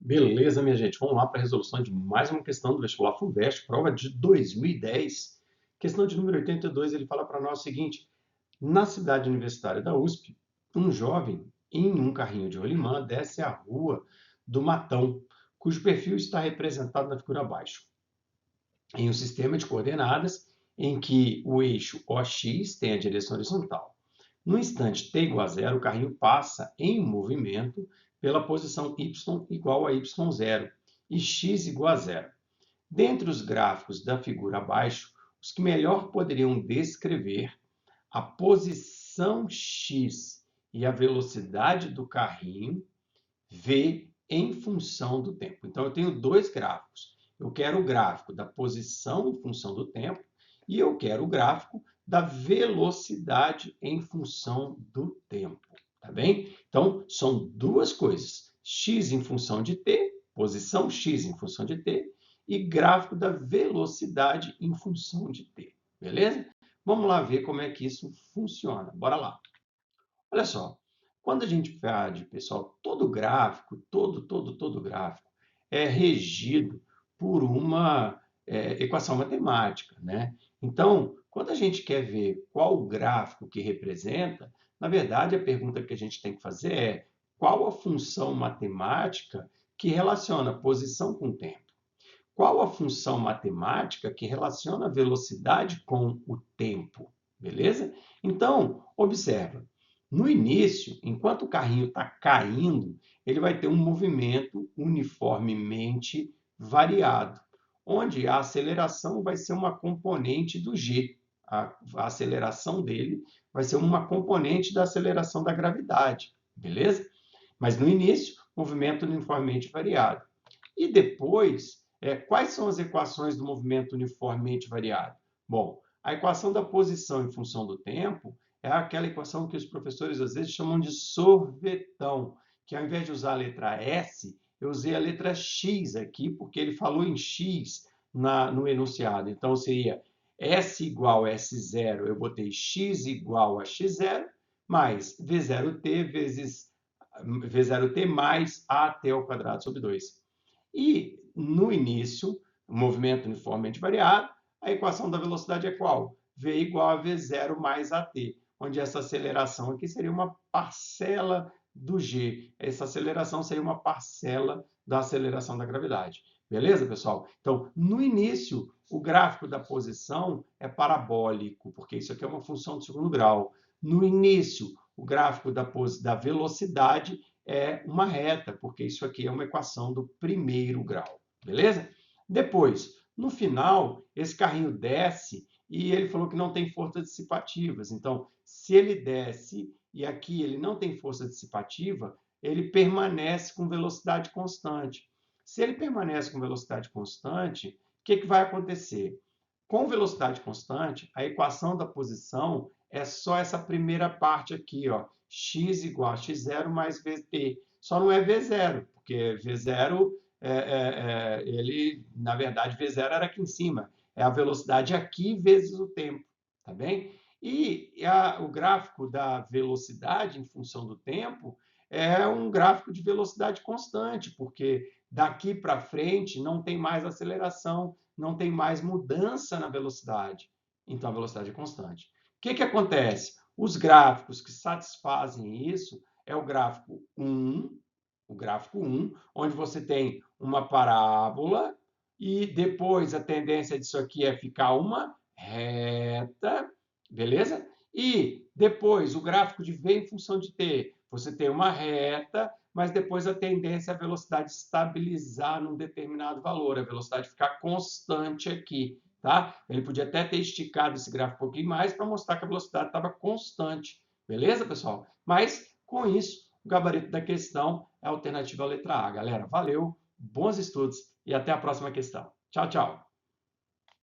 Beleza, minha gente? Vamos lá para a resolução de mais uma questão do vestibular FUVEST, prova de 2010. Questão de número 82, ele fala para nós o seguinte: na cidade universitária da USP, um jovem em um carrinho de rolimã desce a rua do Matão, cujo perfil está representado na figura abaixo, em um sistema de coordenadas em que o eixo OX tem a direção horizontal. No instante t igual a zero, o carrinho passa em movimento pela posição y igual a y0 e x igual a zero. Dentre os gráficos da figura abaixo, os que melhor poderiam descrever a posição x e a velocidade do carrinho v em função do tempo. Então, eu tenho dois gráficos. Eu quero o gráfico da posição em função do tempo e eu quero o gráfico da velocidade em função do tempo, tá bem? Então, são duas coisas, x em função de t, posição x em função de t, e gráfico da velocidade em função de t, beleza? Vamos lá ver como é que isso funciona, bora lá. Olha só, quando a gente pede, pessoal, todo gráfico, todo gráfico é regido por uma equação matemática, né? Então, quando a gente quer ver qual gráfico que representa, na verdade, a pergunta que a gente tem que fazer é qual a função matemática que relaciona a posição com o tempo? Qual a função matemática que relaciona a velocidade com o tempo? Beleza? Então, observa. No início, enquanto o carrinho está caindo, ele vai ter um movimento uniformemente variado, onde a aceleração vai ser uma componente do g. A aceleração dele vai ser uma componente da aceleração da gravidade, beleza? Mas no início, movimento uniformemente variado. E depois, quais são as equações do movimento uniformemente variado? Bom, a equação da posição em função do tempo é aquela equação que os professores às vezes chamam de sorvetão, que ao invés de usar a letra S, eu usei a letra X aqui, porque ele falou em X no enunciado. Então, seria S igual a S0, eu botei X igual a X0, mais V0t vezes V0t mais AT ao quadrado sobre 2. E, no início, o movimento uniformemente variado, a equação da velocidade é qual? V igual a V0 mais AT, onde essa aceleração aqui seria uma parcela do g. Essa aceleração seria uma parcela da aceleração da gravidade. Beleza, pessoal? Então, no início, o gráfico da posição é parabólico, porque isso aqui é uma função de segundo grau. No início, o gráfico da velocidade é uma reta, porque isso aqui é uma equação do primeiro grau, beleza? Depois, no final, esse carrinho desce e ele falou que não tem forças dissipativas. Então, se ele desce e aqui ele não tem força dissipativa, ele permanece com velocidade constante. Se ele permanece com velocidade constante, o que vai acontecer? Com velocidade constante, a equação da posição é só essa primeira parte aqui, ó, x igual a x0 mais vt. Só não é v0, porque v0, ele, na verdade, v0 era aqui em cima. É a velocidade aqui vezes o tempo, tá bem? E o gráfico da velocidade em função do tempo é um gráfico de velocidade constante, porque daqui para frente não tem mais aceleração, não tem mais mudança na velocidade. Então, a velocidade é constante. O que acontece? Os gráficos que satisfazem isso é o gráfico 1, onde você tem uma parábola e depois a tendência disso aqui é ficar uma reta, beleza? E depois o gráfico de V em função de t, você tem uma reta, mas depois a tendência é a velocidade estabilizar num determinado valor, a velocidade ficar constante aqui, tá? Ele podia até ter esticado esse gráfico um pouquinho mais para mostrar que a velocidade estava constante, beleza, pessoal? Mas, com isso, o gabarito da questão é a alternativa à letra A. Galera, valeu, bons estudos e até a próxima questão. Tchau, tchau!